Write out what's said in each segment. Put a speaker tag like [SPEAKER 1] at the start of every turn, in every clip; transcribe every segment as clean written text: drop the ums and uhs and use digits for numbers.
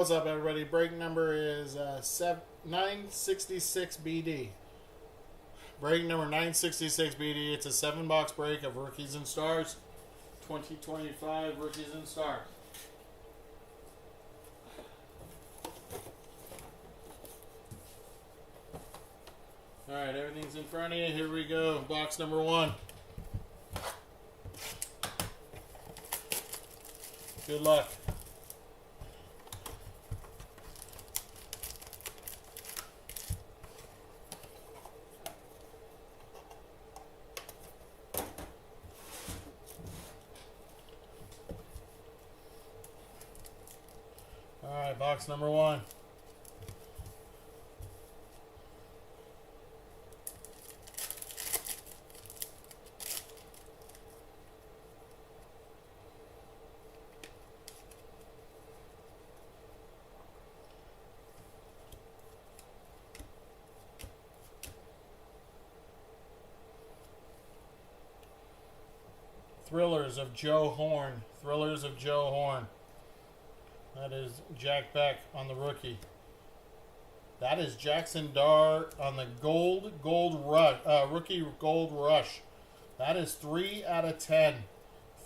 [SPEAKER 1] What's up, everybody? Break number is 966 BD. Break number 966 BD. It's a 7-box break of Rookies and Stars. 2025 Rookies and Stars. Alright, everything's in front of you. Here we go. Box number 1. Good luck. Alright, box number 1. Thrillers of Joe Horn. Thrillers of Joe Horn. That is Jack Beck on the rookie. That is Jackson Dart on the rookie gold rush. That is 3 out of 10.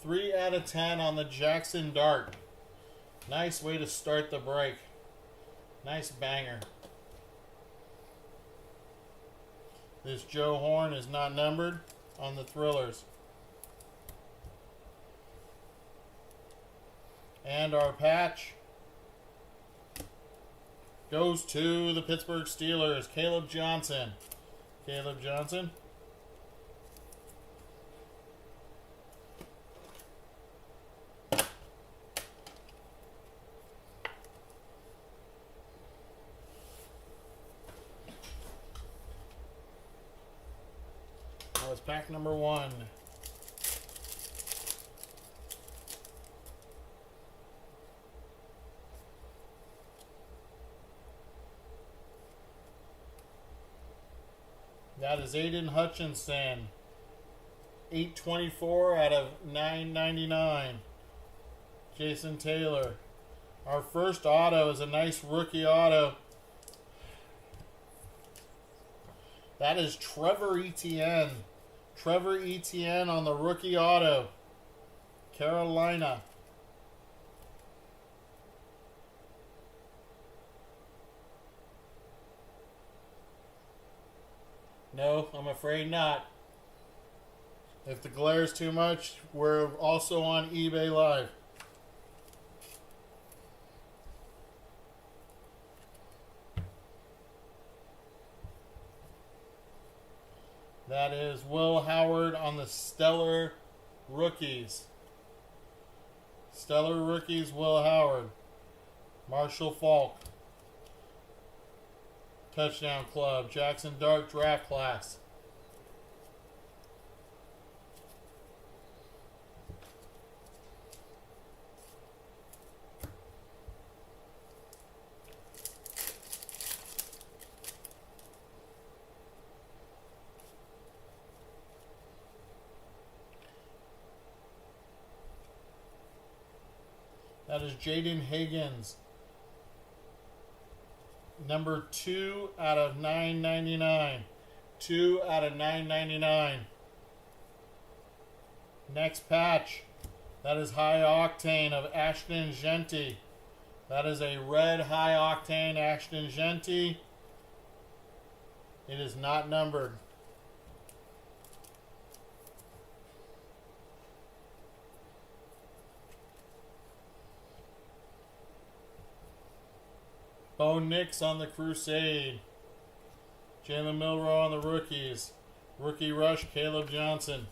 [SPEAKER 1] 3 out of 10 on the Jackson Dart. Nice way to start the break. Nice banger. This Joe Horn is not numbered on the Thrillers. And our patch goes to the Pittsburgh Steelers, Caleb Johnson. Caleb Johnson. That was pack number 1. That is Aiden Hutchinson. 824 out of 999. Jason Taylor. Our first auto is a nice rookie auto. That is Trevor Etienne. Trevor Etienne on the rookie auto. Carolina. No, I'm afraid not. If the glare's too much, we're also on eBay Live. That is Will Howard on the Stellar Rookies. Stellar Rookies, Will Howard. Marshall Falk. Touchdown Club, Jackson Dart Draft Class. That is Jaden Higgins. Number 2 out of 999. 2 out of 999. Next patch. That is High Octane of Ashton Genty. That is a red High Octane Ashton Genty. It is not numbered. Bo Nix on the Crusade. Jalen Milroe on the Rookies. Rookie Rush, Caleb Johnson.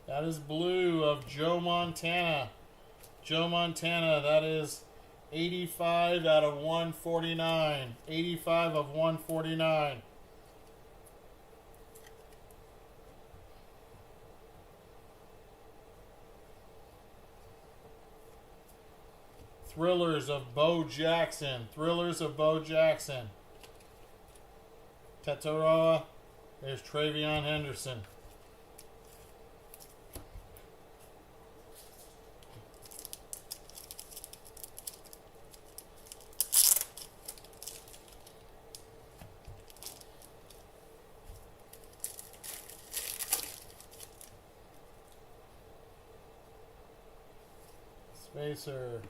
[SPEAKER 1] That is blue of Joe Montana. Joe Montana, that is 85 out of 149. 85 of 149. Thrillers of Bo Jackson. Thrillers of Bo Jackson. Tetaroa. There's Travion Henderson. Spacer.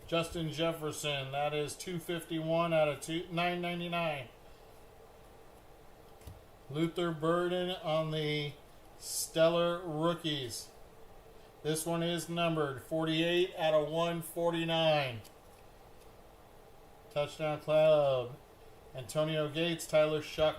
[SPEAKER 1] Justin Jefferson, that is 251 out of 999. Luther Burden on the Stellar Rookies. This one is numbered 48 out of 149. Touchdown Club. Antonio Gates, Tyler Shuck.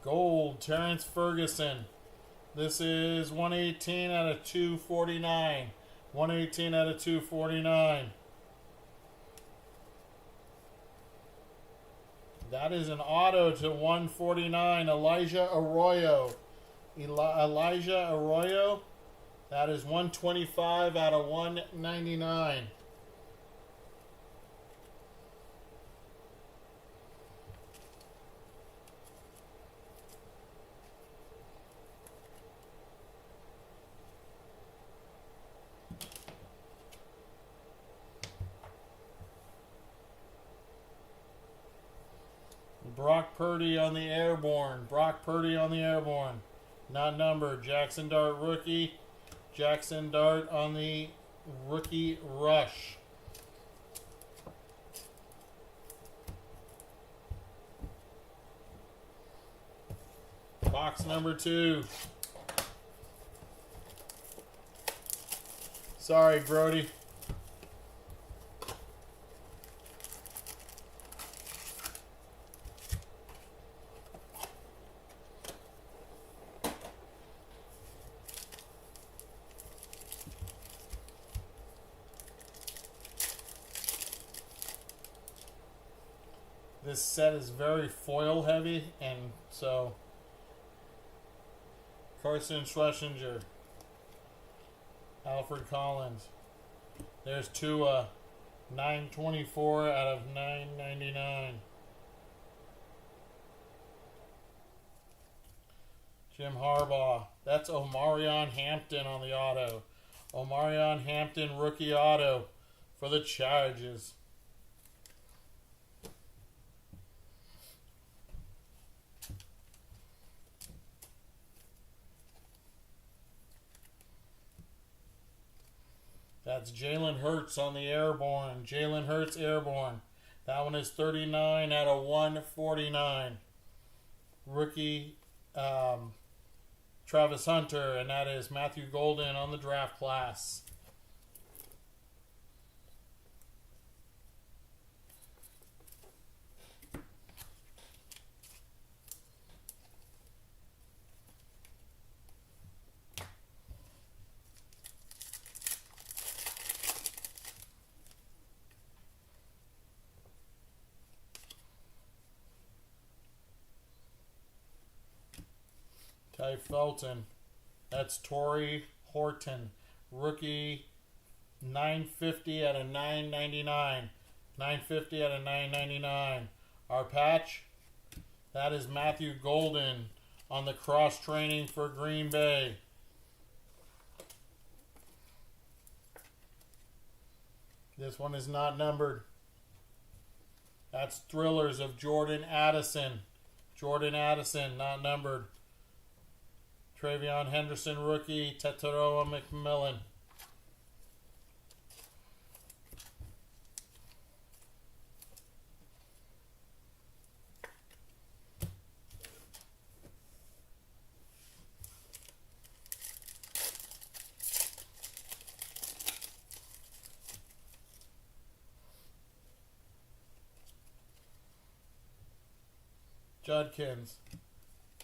[SPEAKER 1] Gold, Terrence Ferguson. This is 118 out of 249. 118 out of 249. That is an auto to 149. Elijah Arroyo. Elijah Arroyo. That is 125 out of 199. Brock Purdy on the Airborne. Brock Purdy on the Airborne. Not numbered. Jackson Dart rookie. Jackson Dart on the rookie rush. Box number 2. Sorry, Brody. This set is very foil heavy, and so Carson Schlesinger, Alfred Collins. There's Tua, 924 out of 999. Jim Harbaugh. That's Omarion Hampton on the auto. Omarion Hampton rookie auto for the Chargers. That's Jalen Hurts on the Airborne. Jalen Hurts Airborne. That one is 39 out of 149. Rookie Travis Hunter, and that is Matthew Golden on the draft class. Ty Felton. That's Torrey Horton. Rookie 950 out of 999. 950 out of 999. Our patch. That is Matthew Golden on the cross training for Green Bay. This one is not numbered. That's Thrillers of Jordan Addison. Jordan Addison, not numbered. Travion Henderson rookie, Tetaroa McMillan. Judkins.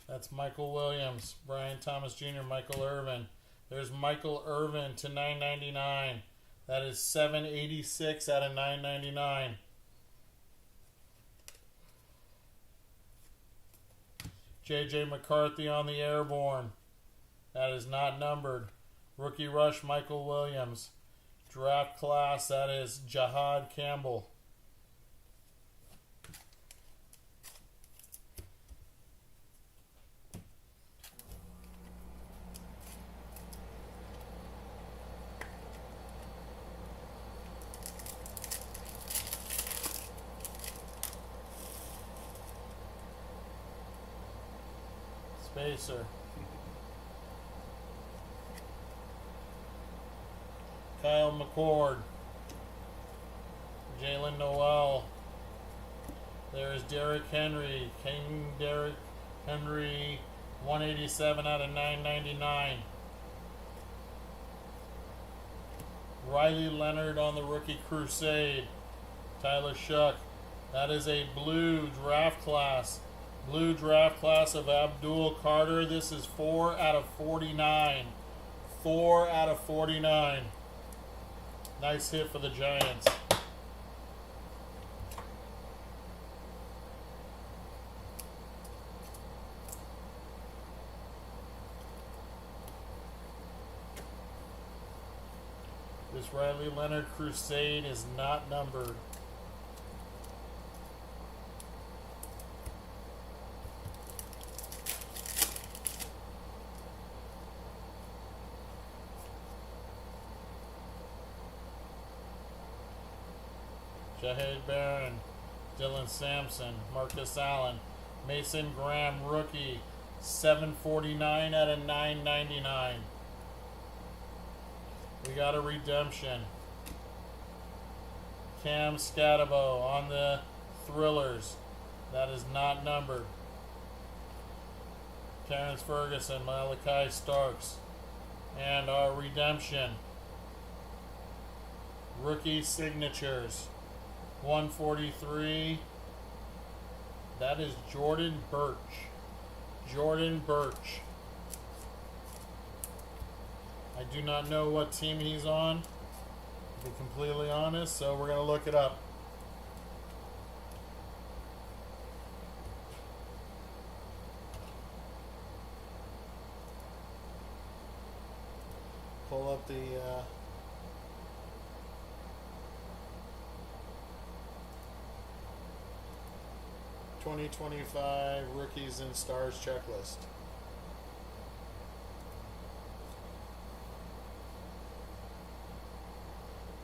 [SPEAKER 1] That's Michael Williams. Brian Thomas Jr., Michael Irvin. There's Michael Irvin to 999. That is 786 out of 999. J.J. McCarthy on the Airborne. That is not numbered. Rookie Rush, Michael Williams. Draft Class, that is Jahad Campbell. Spacer. Kyle McCord. Jalen Noel. There's Derrick Henry. King Derrick Henry. 187 out of 999. Riley Leonard on the Rookie Crusade. Tyler Shuck. That is a blue draft class. Blue draft class of Abdul Carter. This is 4 out of 49. 4 out of 49. Nice hit for the Giants. This Riley Leonard Crusade is not numbered. Jahed Barron, Dylan Sampson, Marcus Allen, Mason Graham, rookie, 749 out of 999. We got a redemption. Cam Scatabo on the Thrillers. That is not numbered. Terrence Ferguson, Malachi Starks. And our redemption. Rookie signatures. 143. That is Jordan Birch. Jordan Birch. I do not know what team he's on, to be completely honest, so we're going to look it up. Pull up the 2025 Rookies and Stars checklist.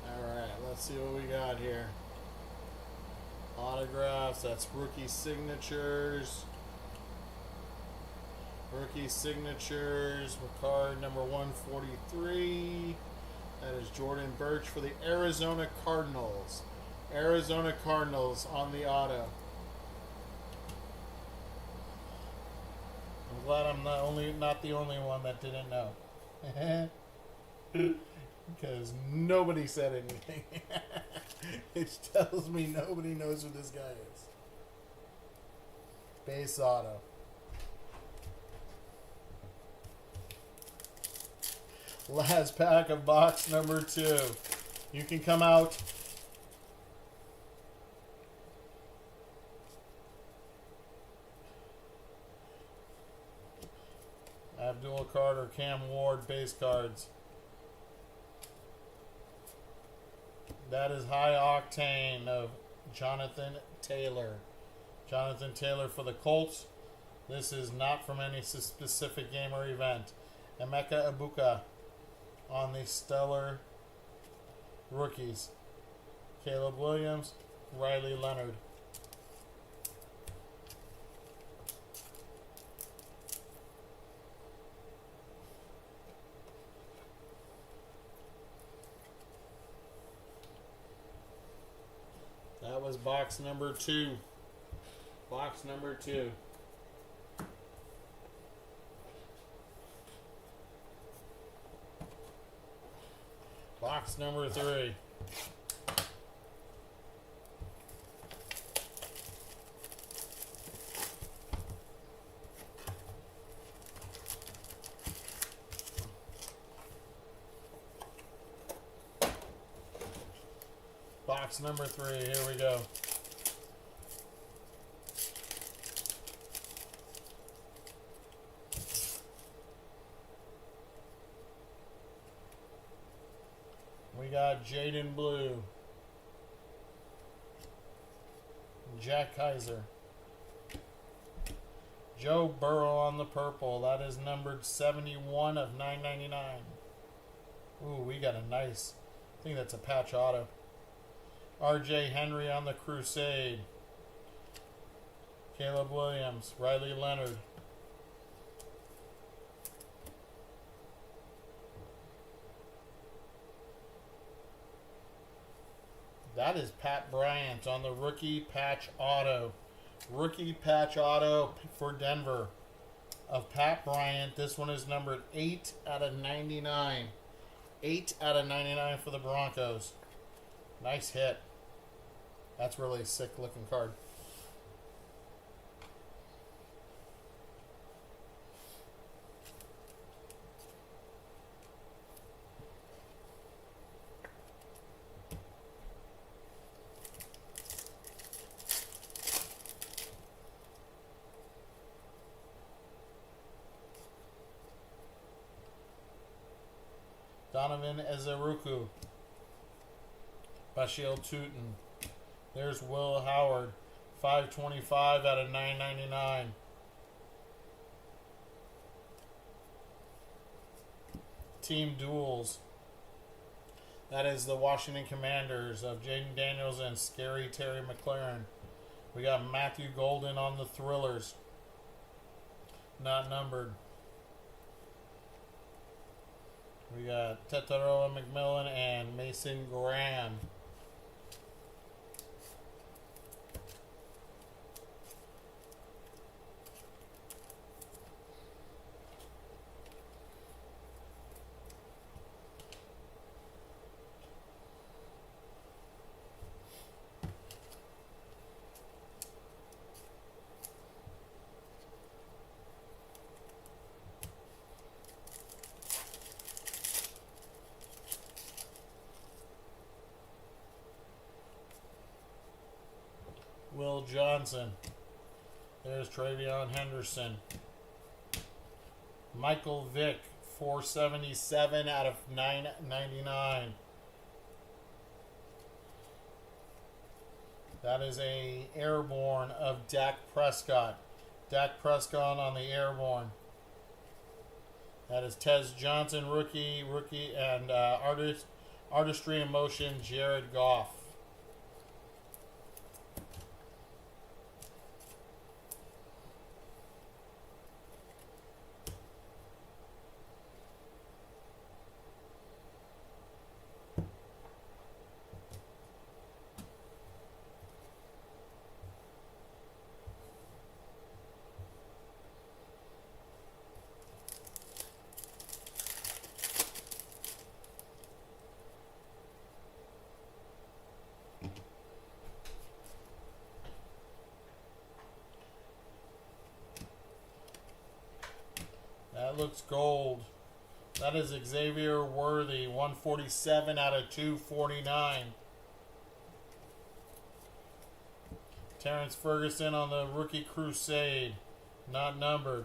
[SPEAKER 1] Alright, let's see what we got here. Autographs, that's rookie signatures. Rookie signatures, card number 143. That is Jordan Birch for the Arizona Cardinals. Arizona Cardinals on the auto. I'm glad I'm not the only one that didn't know. Because nobody said anything. It tells me nobody knows who this guy is. Base auto. Last pack of box number 2. You can come out. Abdul Carter, Cam Ward, base cards. That is High Octane of Jonathan Taylor. Jonathan Taylor for the Colts. This is not from any specific game or event. Emeka Ibuka on the Stellar Rookies. Caleb Williams, Riley Leonard. That was box number 2. Box number 2. Box number 3. Box number 3. Here we go. We got Jaden Blue, Jack Kaiser, Joe Burrow on the purple. That is numbered 71 of 999. Ooh, we got a nice, I think that's a patch auto. RJ Henry on the Crusade. Caleb Williams, Riley Leonard. That is Pat Bryant on the rookie patch auto. Rookie patch auto for Denver of Pat Bryant. This one is numbered 8 out of 99. 8 out of 99 for the Broncos. Nice hit. That's really a sick looking card. Donovan Ezeruku. Bashil Tootin. There's Will Howard. 525 out of 999. Team duels. That is the Washington Commanders of Jaden Daniels and Scary Terry McLaurin. We got Matthew Golden on the Thrillers. Not numbered. We got Tetaroa McMillan and Mason Graham. Will Johnson. There's Travion Henderson. Michael Vick, 477 out of 999. That is a airborne of Dak Prescott. Dak Prescott on the airborne. That is Tez Johnson, rookie, and artistry in motion, Jared Goff. That looks gold. That is Xavier Worthy, 147 out of 249. Terrence Ferguson on the rookie Crusade, not numbered.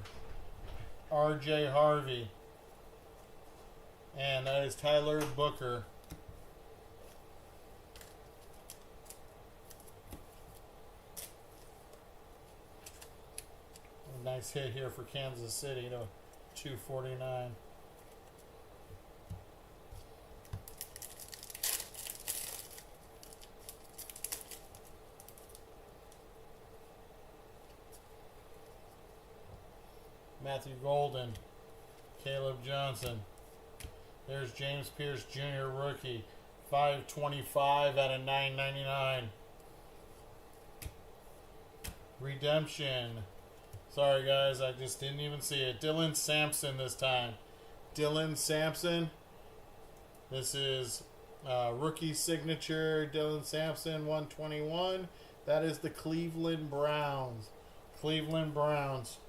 [SPEAKER 1] RJ Harvey. And that is Tyler Booker. A nice hit here for Kansas City to 249. Matthew Golden, Caleb Johnson. There's James Pierce Jr. rookie, 525 out of 999. Redemption. Sorry guys, I just didn't even see it. Dylan Sampson this time. Dylan Sampson. This is rookie signature. Dylan Sampson, 121. That is the Cleveland Browns. Cleveland Browns.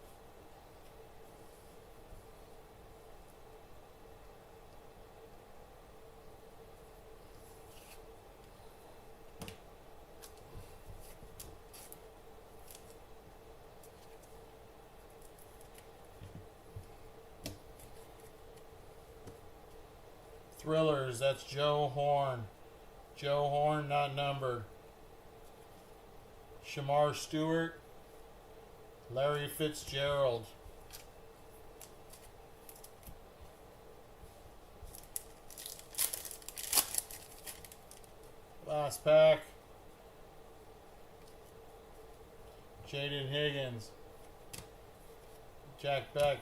[SPEAKER 1] Thrillers, that's Joe Horn. Joe Horn, not numbered. Shamar Stewart, Larry Fitzgerald. Last pack. Jaden Higgins. Jack Beck.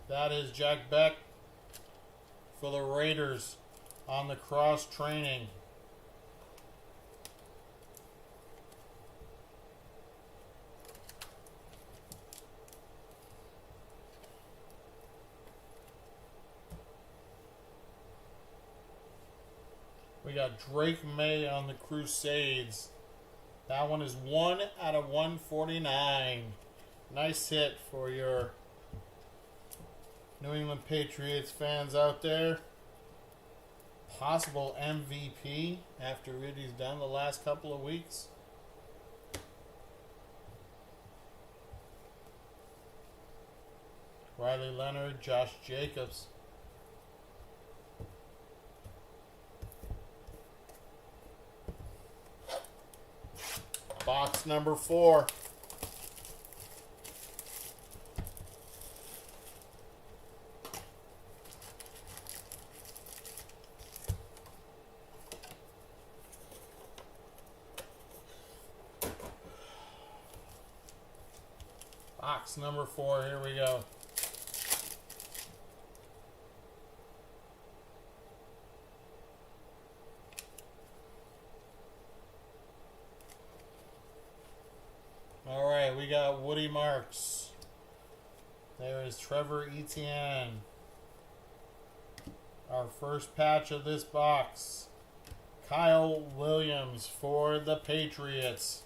[SPEAKER 1] That is Jack Beck for the Raiders on the cross training. We got Drake May on the Crusades. That one is 1 out of 149. Nice hit for your New England Patriots fans out there. Possible MVP after Ridley's done the last couple of weeks. Riley Leonard, Josh Jacobs. Box number 4. Box number 4, here we go. Alright, we got Woody Marks. There is Trevor Etienne. Our first patch of this box. Kyle Williams for the Patriots.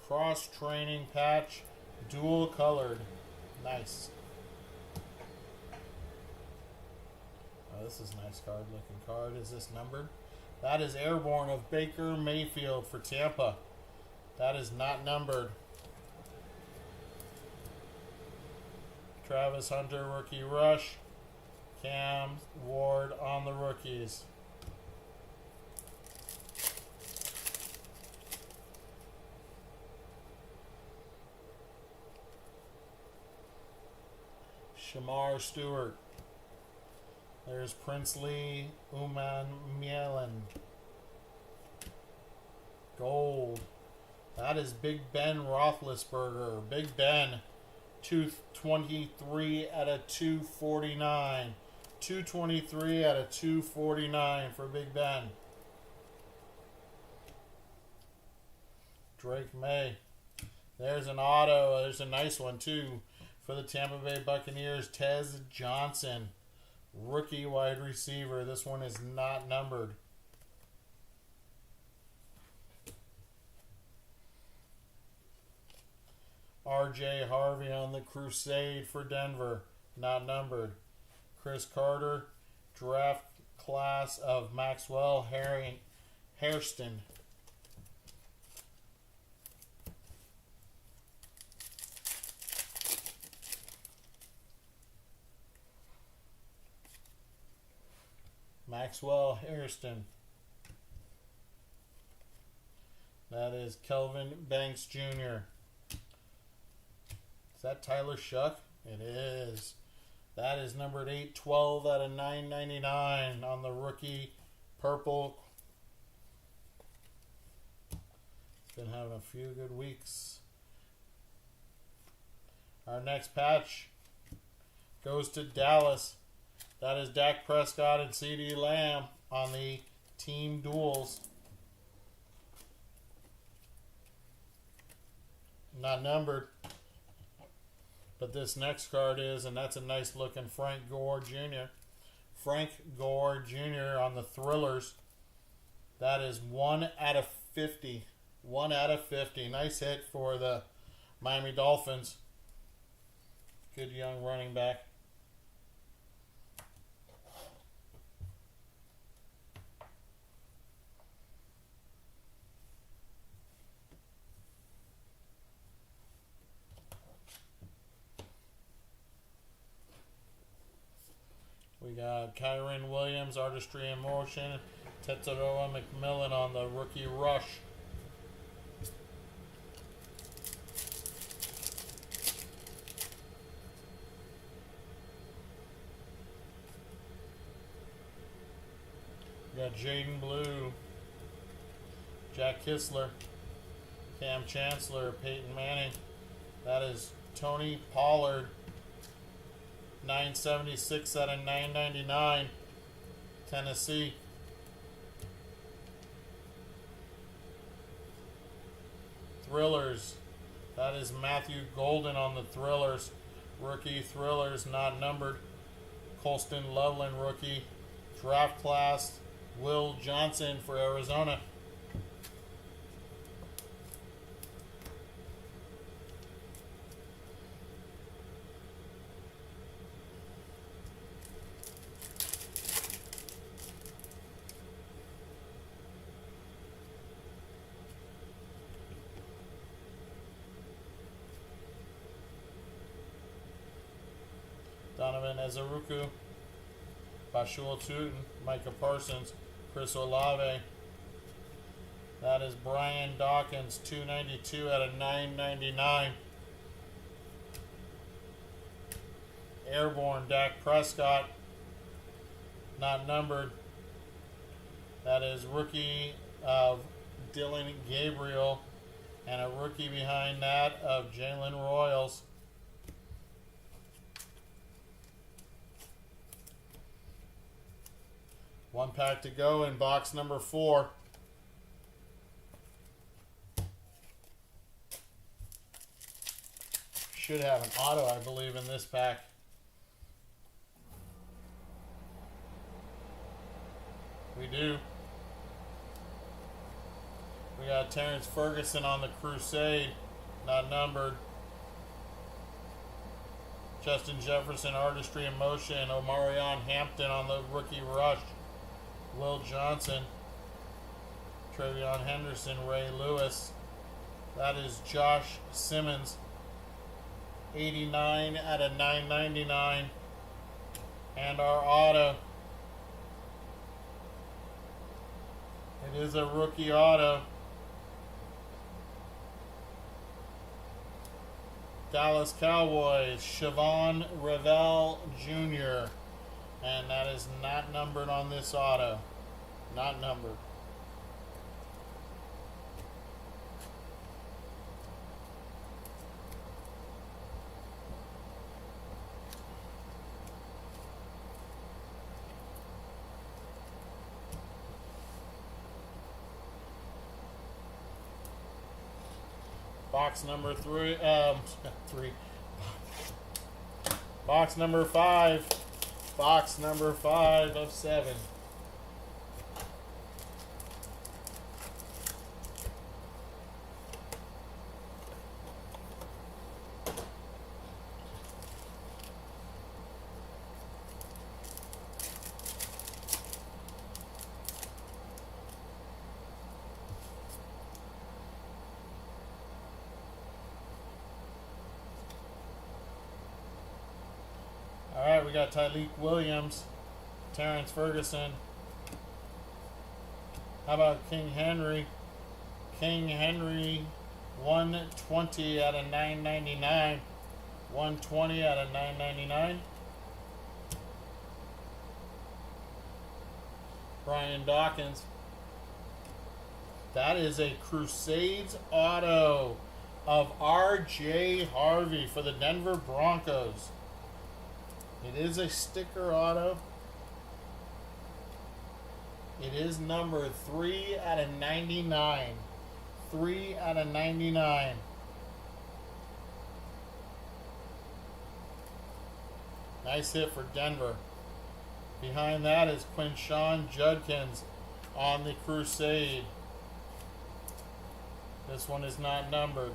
[SPEAKER 1] Cross training patch, dual colored. Nice. Oh, this is a nice card looking card. Is this numbered? That is Airborne of Baker Mayfield for Tampa. That is not numbered. Travis Hunter, rookie rush. Cam Ward on the rookies. Shamar Stewart. There's Princely Umanmielen. Gold. That is Big Ben Roethlisberger. Big Ben. 223 out of 249. 223 out of 249 for Big Ben. Drake May. There's an auto. There's a nice one too for the Tampa Bay Buccaneers. Tez Johnson. Rookie wide receiver. This one is not numbered. R.J. Harvey on the Crusade for Denver. Not numbered. Chris Carter. Draft class of Maxwell Hairston. Maxwell Hairston. That is Kelvin Banks Jr. Is that Tyler Shuck? It is. That is numbered 812 out of 999 on the rookie purple. It's been having a few good weeks. Our next patch goes to Dallas. That is Dak Prescott and CeeDee Lamb on the team duels. Not numbered. But this next card is, and that's a nice looking Frank Gore Jr. Frank Gore Jr. on the Thrillers. That is 1 out of 50. 1 out of 50. Nice hit for the Miami Dolphins. Good young running back. got Kyron Williams, Artistry in Motion. Tetsuroa McMillan on the Rookie Rush. We got Jaden Blue, Jack Kistler, Cam Chancellor, Peyton Manning. That is Tony Pollard, 976 out of 999, Tennessee. Thrillers. That is Matthew Golden on the Thrillers. Rookie Thrillers, not numbered. Colston Loveland, rookie. Draft class, Will Johnson for Arizona. Donovan Ezeruku, Bashul Tootin, Micah Parsons, Chris Olave. That is Brian Dawkins, 292 out of 999. Airborne, Dak Prescott, not numbered. That is rookie of Dylan Gabriel, and a rookie behind that of Jalen Royals. One pack to go in box number 4. Should have an auto, I believe, in this pack. We do. We got Terrence Ferguson on the Crusade, not numbered. Justin Jefferson, Artistry in Motion. Omarion Hampton on the Rookie Rush. Will Johnson, Trevion Henderson, Ray Lewis. That is Josh Simmons, 89 out of 999. And our auto. It is a rookie auto. Dallas Cowboys, Siobhan Revell Jr. And that is not numbered on this auto. Not numbered. Box number 3. Box number 5. Box number 5 of 7. Alright, we got Tyleek Williams, Terrence Ferguson. How about King Henry? King Henry, 120 out of 999. 120 out of 999. Brian Dawkins. That is a Crusades auto of R.J. Harvey for the Denver Broncos. It is a sticker auto. It is numbered 3 out of 99. 3 out of 99. Nice hit for Denver. Behind that is Quinshon Judkins on the Crusade. This one is not numbered.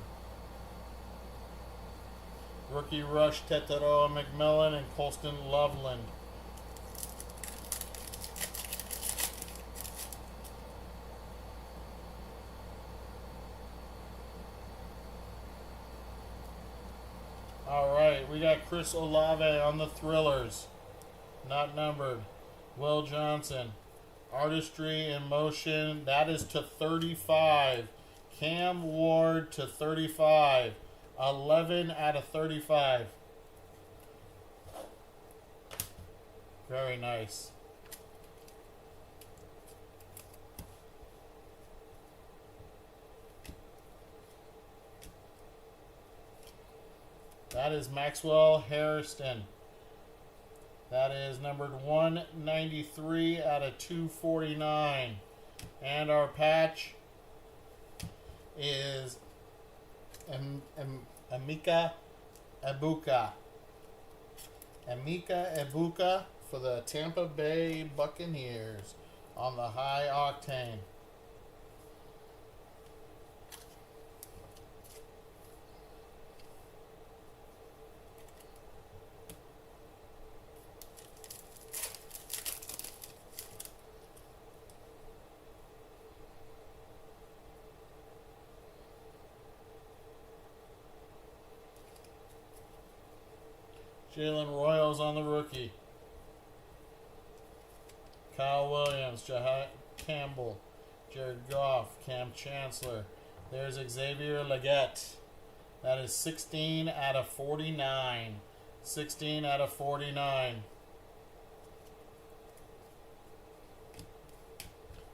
[SPEAKER 1] Rookie Rush, Tetsuroa McMillan and Colston Loveland. Alright, we got Chris Olave on the Thrillers. Not numbered. Will Johnson. Artistry in Motion. That is to 35. Cam Ward to 35. 11 out of 35. Very nice. That is Maxwell Hairston. That is numbered 193 out of 249. And our patch is Emeka Egbuka. Emeka Egbuka for the Tampa Bay Buccaneers on the high octane. Jalen Royals on the rookie. Kyle Williams, Jahai Campbell, Jared Goff, Cam Chancellor. There's Xavier Legette. That is 16 out of 49. 16 out of 49.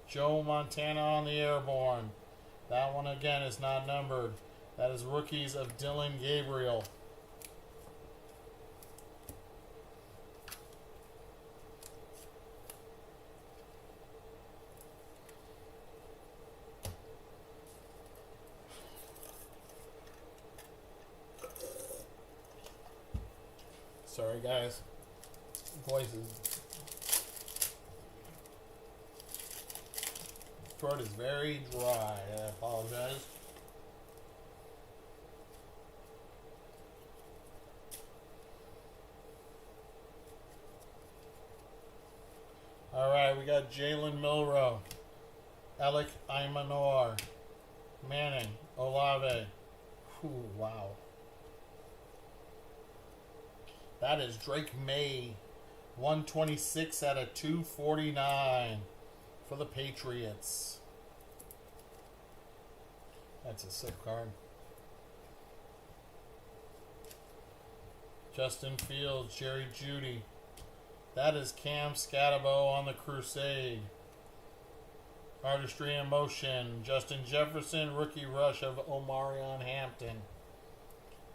[SPEAKER 1] Joe Montana on the airborne. That one again is not numbered. That is rookies of Dylan Gabriel. Sorry, guys. Voices. Throat is very dry. I apologize. All right, we got Jalen Milroe, Alec Imanor, Manning, Olave. Ooh, wow. That is Drake May, 126 out of 249 for the Patriots. That's a sick card. Justin Fields, Jerry Jeudy. That is Cam Scatabo on the Crusade. Artistry in Motion, Justin Jefferson, rookie rush of Omarion Hampton.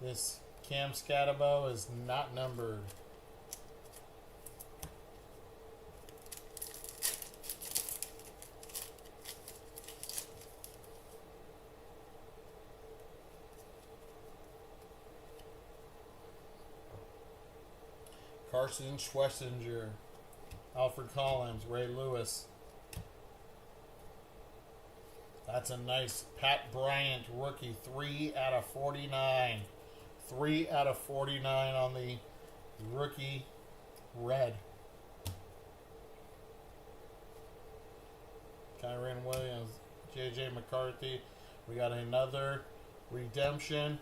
[SPEAKER 1] This Cam Scatabo is not numbered. Carson Schwessinger, Alfred Collins, Ray Lewis. That's a nice Pat Bryant rookie, 3 out of 49. 3 out of 49 on the rookie red. Kyren Williams, J.J. McCarthy. We got another redemption.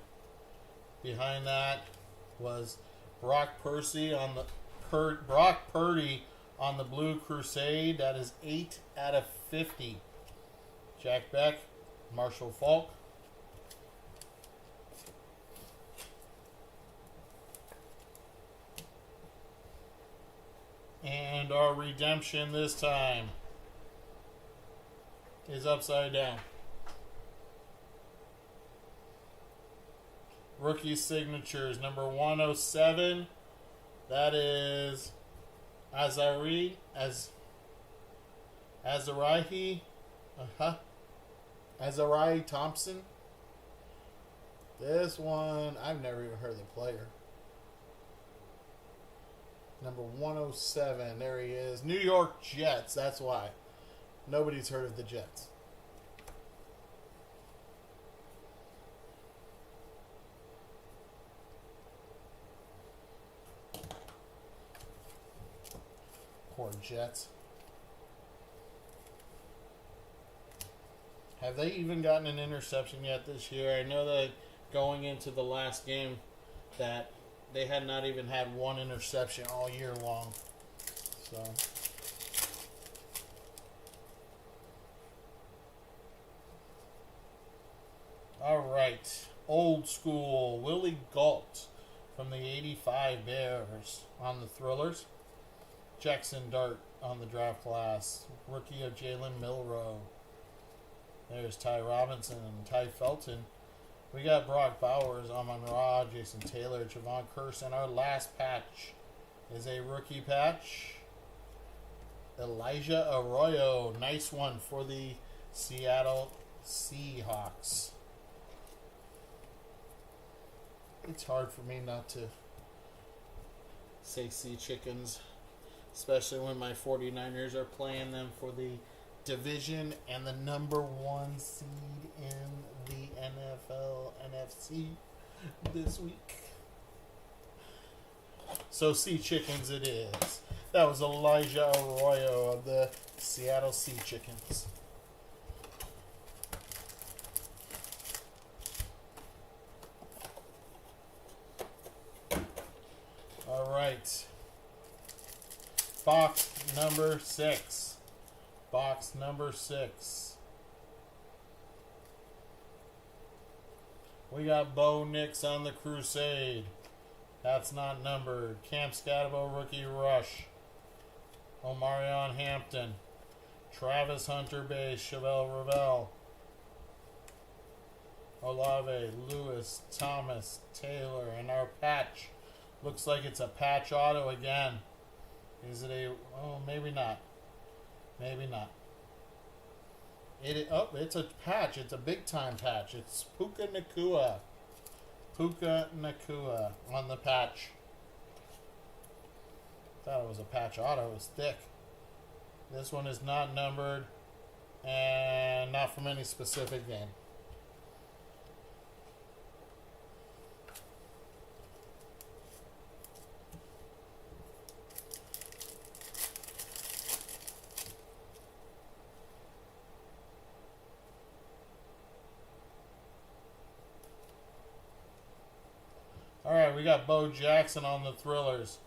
[SPEAKER 1] Behind that was Brock Purdy on the Blue Crusade. That is 8 out of 50. Jack Beck, Marshall Faulk. And our redemption this time is upside down. Rookie signatures, number 107. That is Azarihi. Azarihi Thompson. This one, I've never even heard of the player. Number 107. There he is. New York Jets. That's why. Nobody's heard of the Jets. Poor Jets. Have they even gotten an interception yet this year? I know that going into the last game that they had not even had one interception all year long. So. All right. Old school. Willie Gault from the 85 Bears on the Thrillers. Jackson Dart on the draft class. Rookie of Jalen Milroe. There's Ty Robinson and Ty Felton. We got Brock Bowers, Amon-Ra, Jason Taylor, Javon Curse, and our last patch is a rookie patch. Elijah Arroyo. Nice one for the Seattle Seahawks. It's hard for me not to say Sea Chickens, especially when my 49ers are playing them for the division and the #1 seed in the NFL NFC this week. So Sea Chickens it is. That was Elijah Arroyo of the Seattle Sea Chickens. All right. Box number 6. Box number 6. We got Bo Nix on the Crusade. That's not numbered. Cam Scatabo, Rookie Rush. Omarion Hampton. Travis Hunter Base, Chevelle Ravel. Olave, Lewis, Thomas, Taylor, and our patch. Looks like it's a patch auto again. Is it a... Oh, maybe not. Maybe not. It's a patch. It's a big-time patch. It's Puka Nacua. Puka Nacua on the patch. Thought it was a patch auto. It was thick. This one is not numbered and not from any specific game. All right, we got Bo Jackson on the Thrillers.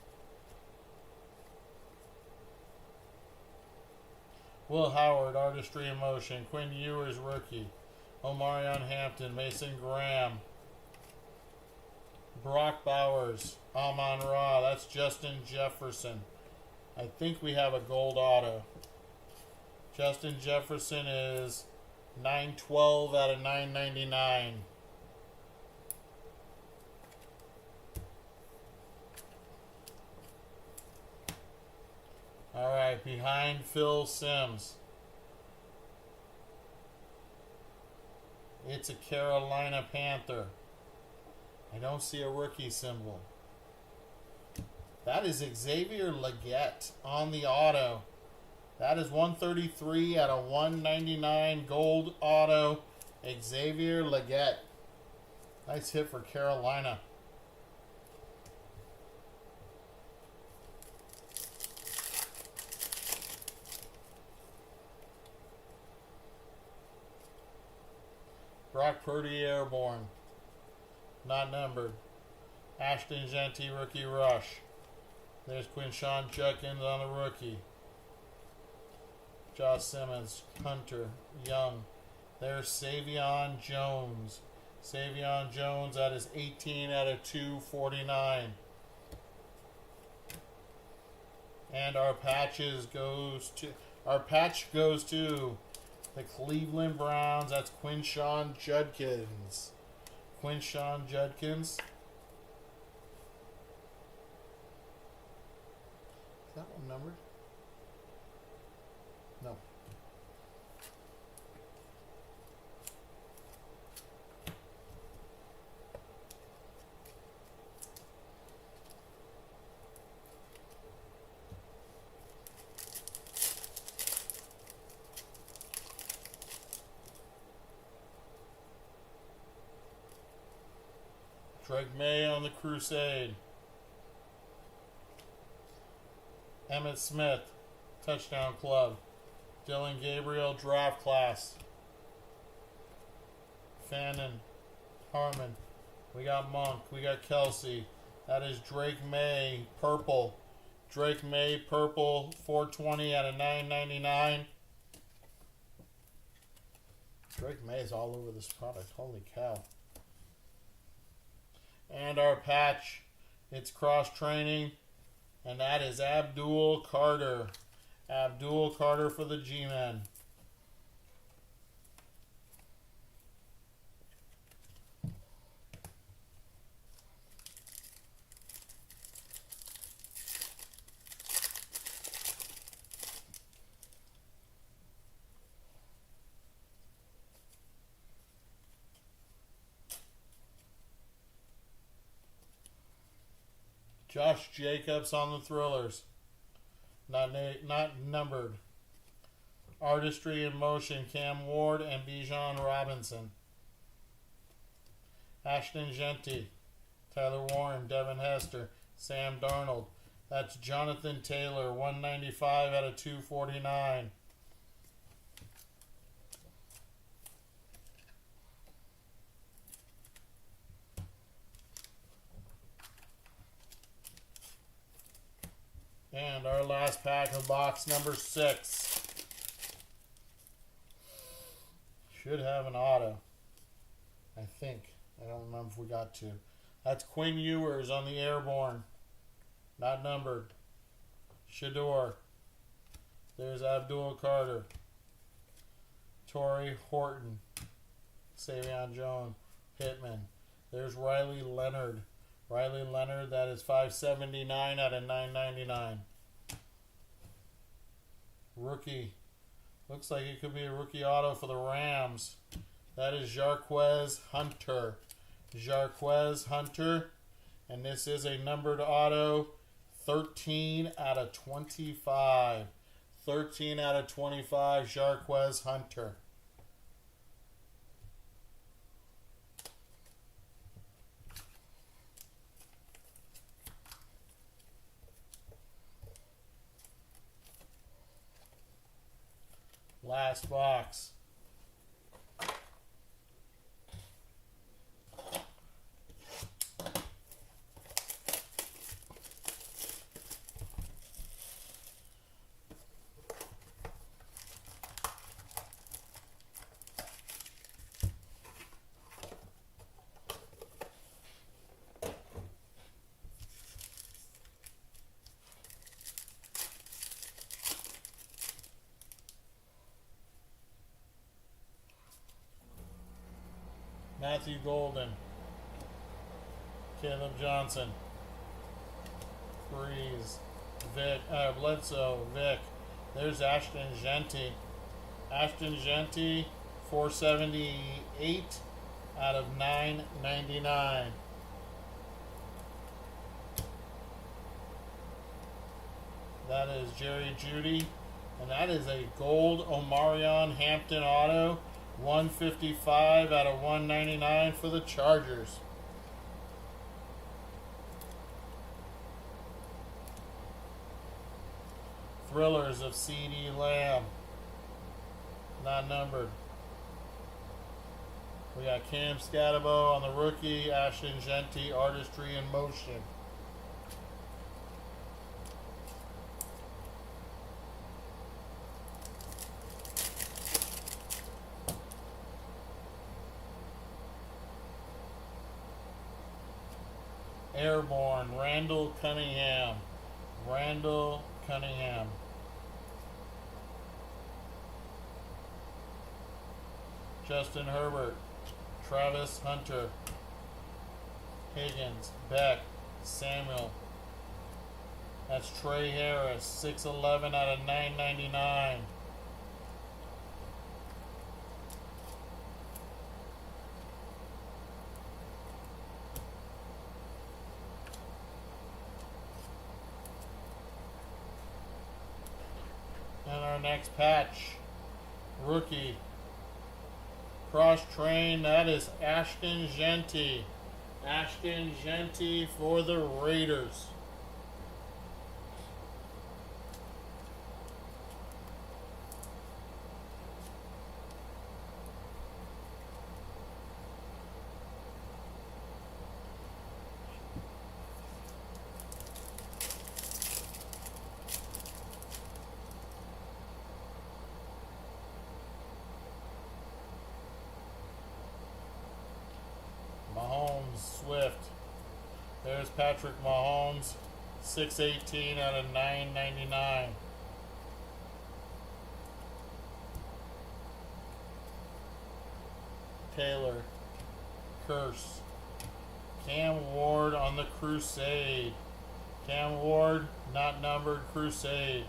[SPEAKER 1] Will Howard, Artistry in Motion. Quinn Ewers, rookie. Omarion Hampton, Mason Graham. Brock Bowers, Amon-Ra. That's Justin Jefferson. I think we have a gold auto. Justin Jefferson is 912 out of 999. All right, behind Phil Simms. It's a Carolina Panther. I don't see a rookie symbol. That is Xavier Legette on the auto. That is 133 out of 199 gold auto. Xavier Legette. Nice hit for Carolina. Brock Purdy Airborne. Not numbered. Ashton Jeanty Rookie Rush. There's Quinshawn Judkins on the rookie. Josh Simmons, Hunter, Young. There's Savion Jones. Savion Jones, that is 18 out of 249. And our patch goes to the Cleveland Browns. That's Quinshawn Judkins. Quinshawn Judkins. Is that one numbered? No. Drake May on the Crusade. Emmitt Smith, Touchdown Club. Dylan Gabriel, Draft Class. Fannin, Harmon. We got Monk. We got Kelsey. That is Drake May, Purple. Drake May purple 420 out of 999. Drake May is all over this product. Holy cow. And our patch, it's cross training, and that is Abdul Carter. Abdul Carter for the G-Men. Josh Jacobs on the Thrillers. Not numbered. Artistry in Motion, Cam Ward and Bijan Robinson. Ashton Genty, Tyler Warren, Devin Hester, Sam Darnold. That's Jonathan Taylor, 195 out of 249. And our last pack of box number 6. Should have an auto, I think. I don't remember if we got to. That's Quinn Ewers on the Airborne. Not numbered. Shador. There's Abdul Carter. Torrey Horton. Savion Jones. Pittman. There's Riley Leonard. Riley Leonard, that is 579 out of 999. Rookie. Looks like it could be a rookie auto for the Rams. That is Jarquez Hunter. Jarquez Hunter. And this is a numbered auto. 13 out of 25. 13 out of 25, Jarquez Hunter. Last box. Matthew Golden, Caleb Johnson, Freeze, Vic, Bledsoe, Vic. There's Ashton Genty. Ashton Genty, 478 out of 999. That is Jerry Jeudy, and that is a gold Omarion Hampton auto. 155 out of 199 for the Chargers. Thrillers of C.D. Lamb. Not numbered. We got Cam Scatabo on the rookie. Ashton Genty, Artistry in Motion. Airborne, Randall Cunningham. Randall Cunningham. Justin Herbert. Travis Hunter. Higgins. Beck. Samuel. That's Trey Harris. 611 out of 999. And our next patch, rookie, cross train, that is Ashton Genty. Ashton Genty for the Raiders. Swift. There's Patrick Mahomes, 618 out of 999. Taylor, Curse. Cam Ward on the Crusade. Cam Ward, not numbered, Crusade.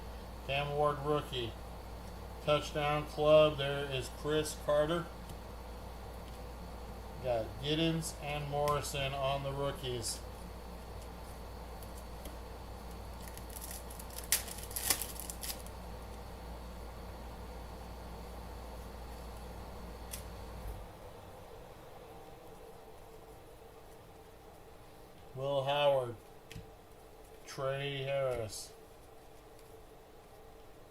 [SPEAKER 1] Cam Ward, rookie. Touchdown Club, there is Chris Carter. Got Giddens and Morrison on the rookies. Will Howard, Trey Harris,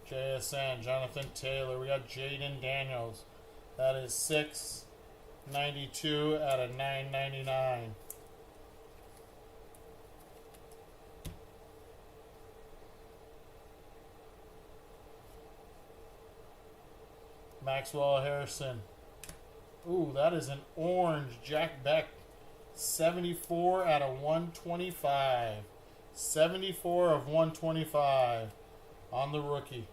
[SPEAKER 1] JSN, Jonathan Taylor. We got Jaden Daniels. That is 692 out of 999. Maxwell Harrison. Ooh, that is an orange Jack Beck. 74 out of 125. 74 of 125 on the rookie.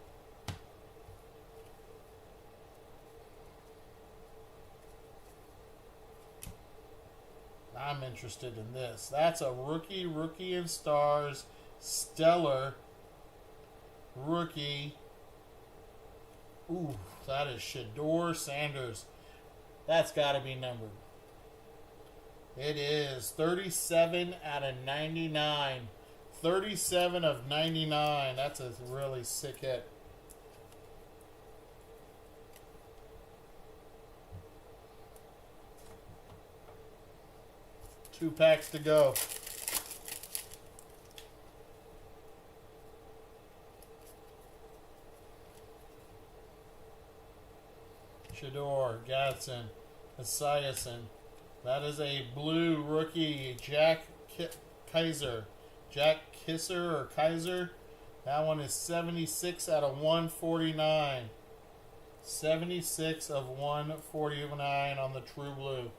[SPEAKER 1] I'm interested in this. That's a rookie in stars, stellar rookie. Ooh, that is Shador Sanders. That's got to be numbered. It is 37 out of 99. 37 of 99. That's a really sick hit. Two packs to go. Shador, Gadsden, Esiason. That is a blue rookie, Jack Kaiser. Jack Kisser or Kaiser. That one is 76 out of 149. 76 of 149 on the True Blue.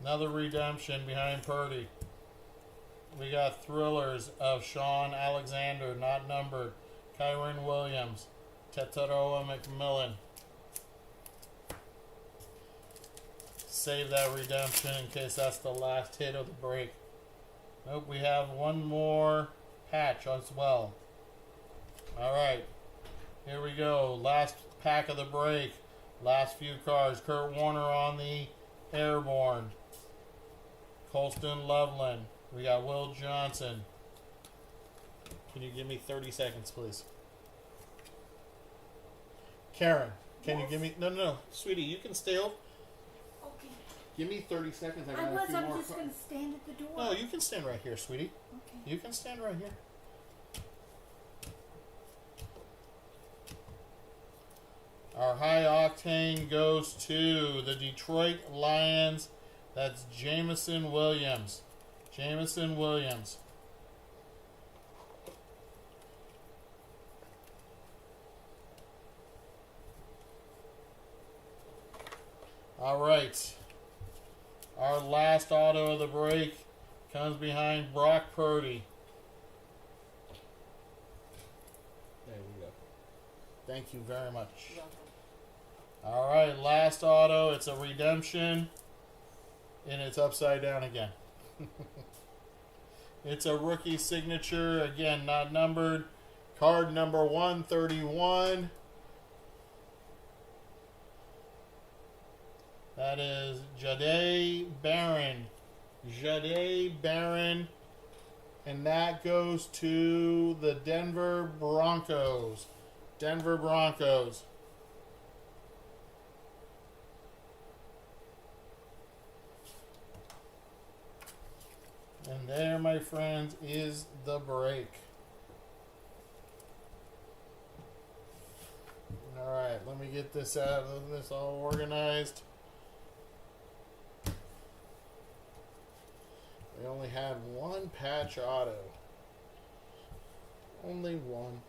[SPEAKER 1] Another redemption behind Purdy. We got thrillers of Sean Alexander, not numbered. Kyron Williams. Tetaroa McMillan. Save that redemption in case that's the last hit of the break. Nope, we have one more patch as well. Alright, here we go. Last pack of the break. Last few cards. Kurt Warner on the Airborne. Colston Loveland. We got Will Johnson. Can you give me 30 seconds, please? Karen, can you give me... No. Sweetie, you can stay over.
[SPEAKER 2] Okay.
[SPEAKER 1] Give me 30 seconds.
[SPEAKER 2] I'm just going to stand at the door.
[SPEAKER 1] No, you can stand right here, sweetie.
[SPEAKER 2] Okay.
[SPEAKER 1] You can stand right here. Our high octane goes to the Detroit Lions. That's Jameson Williams. Jameson Williams. All right. Our last auto of the break comes behind Brock Purdy. There we go. Thank you very much. All right, last auto. It's a redemption, and it's upside down again. It's a rookie signature, again, not numbered. Card number 131. That is Jahdae Barron. Jahdae Barron. And that goes to the Denver Broncos. Denver Broncos. And there, my friends, is the break. Alright, let me get this out of this all organized. We only had one patch auto. Only one.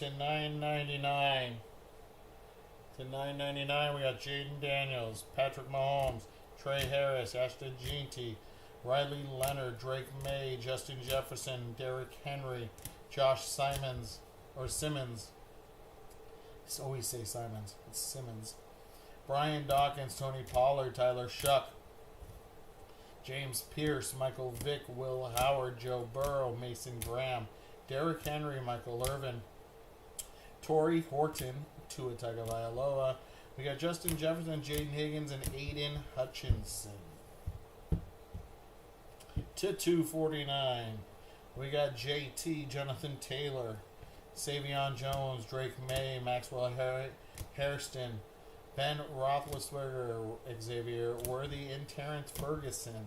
[SPEAKER 1] to 999. To 999, we got Jaden Daniels, Patrick Mahomes, Trey Harris, Ashton Jeanty, Riley Leonard, Drake May, Justin Jefferson, Derrick Henry, Josh Simmons. I always say Simons. It's Simmons. Brian Dawkins, Tony Pollard, Tyler Shuck, James Pierce, Michael Vick, Will Howard, Joe Burrow, Mason Graham, Derrick Henry, Michael Irvin, Torrey Horton, Tua Tagovailoa. We got Justin Jefferson, Jaden Higgins, and Aiden Hutchinson. To 249, we got JT, Jonathan Taylor, Savion Jones, Drake May, Maxwell Hairston, Ben Roethlisberger, Xavier Worthy, and Terrence Ferguson.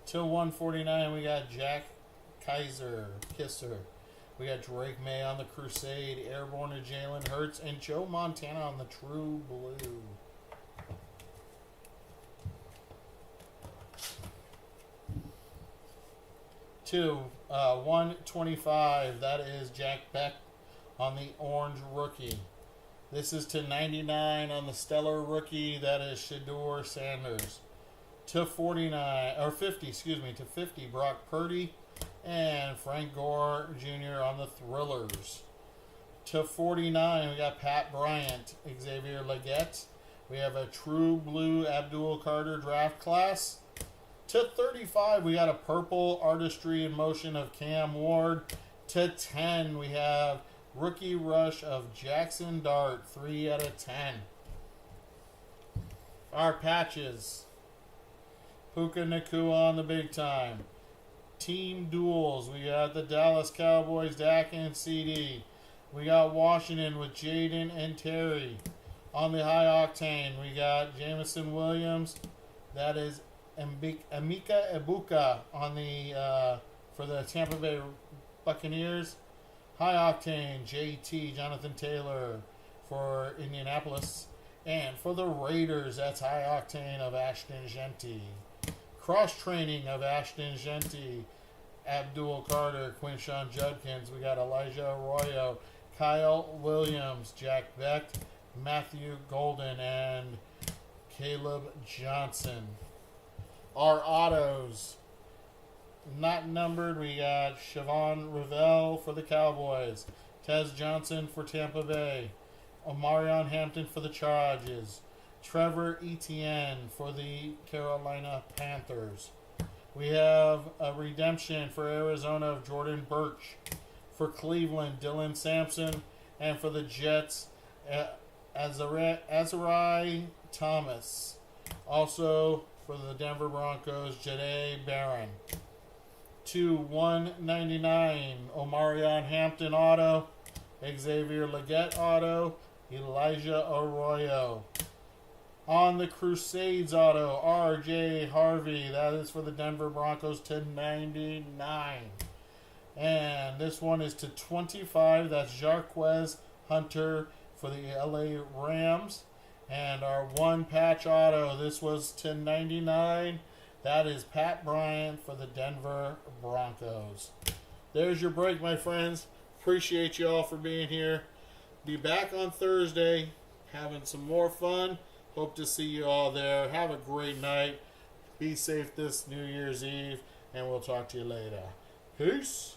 [SPEAKER 1] To 149, we got Jack Kisser. We got Drake May on the Crusade, Airborne to Jalen Hurts, and Joe Montana on the True Blue. To 125, that is Jack Beck on the Orange Rookie. This is to 99 on the Stellar Rookie, that is Shedeur Sanders. To 50, Brock Purdy and Frank Gore Jr. on the Thrillers. To 49, we got Pat Bryant, Xavier Legette. We have a True Blue Abdul Carter draft class. To 35, we got a Purple Artistry in Motion of Cam Ward. To 10, we have Rookie Rush of Jackson Dart, 3 out of 10. Our patches. Puka Nacua on the big time. Team duels. We got the Dallas Cowboys, Dak and CD. We got Washington with Jaden and Terry. On the high octane, we got Jamison Williams. That is Emeka Ebuka on the for the Tampa Bay Buccaneers. High octane, JT, Jonathan Taylor for Indianapolis. And for the Raiders, that's high octane of Ashton Jeanty. Cross training of Ashton Jeanty, Abdul Carter, Quinshon Judkins. We got Elijah Arroyo, Kyle Williams, Jack Beck, Matthew Golden, and Caleb Johnson. Our autos, not numbered, we got Siobhan Revelle for the Cowboys, Tez Johnson for Tampa Bay, Omarion Hampton for the Chargers, Trevor Etienne for the Carolina Panthers. We have a redemption for Arizona of Jordan Birch, for Cleveland, Dylan Sampson, and for the Jets, Azari Thomas. Also, for the Denver Broncos, Jade Barron. To 199, Omarion Hampton auto, Xavier Legette auto, Elijah Arroyo. On the Crusades auto, R.J. Harvey. That is for the Denver Broncos to 99. And this one is to 25. That's Jarquez Hunter for the L.A. Rams. And our one patch auto, this was to 99. That is Pat Bryant for the Denver Broncos. There's your break, my friends. Appreciate you all for being here. Be back on Thursday having some more fun. Hope to see you all there. Have a great night. Be safe this New Year's Eve, and we'll talk to you later. Peace.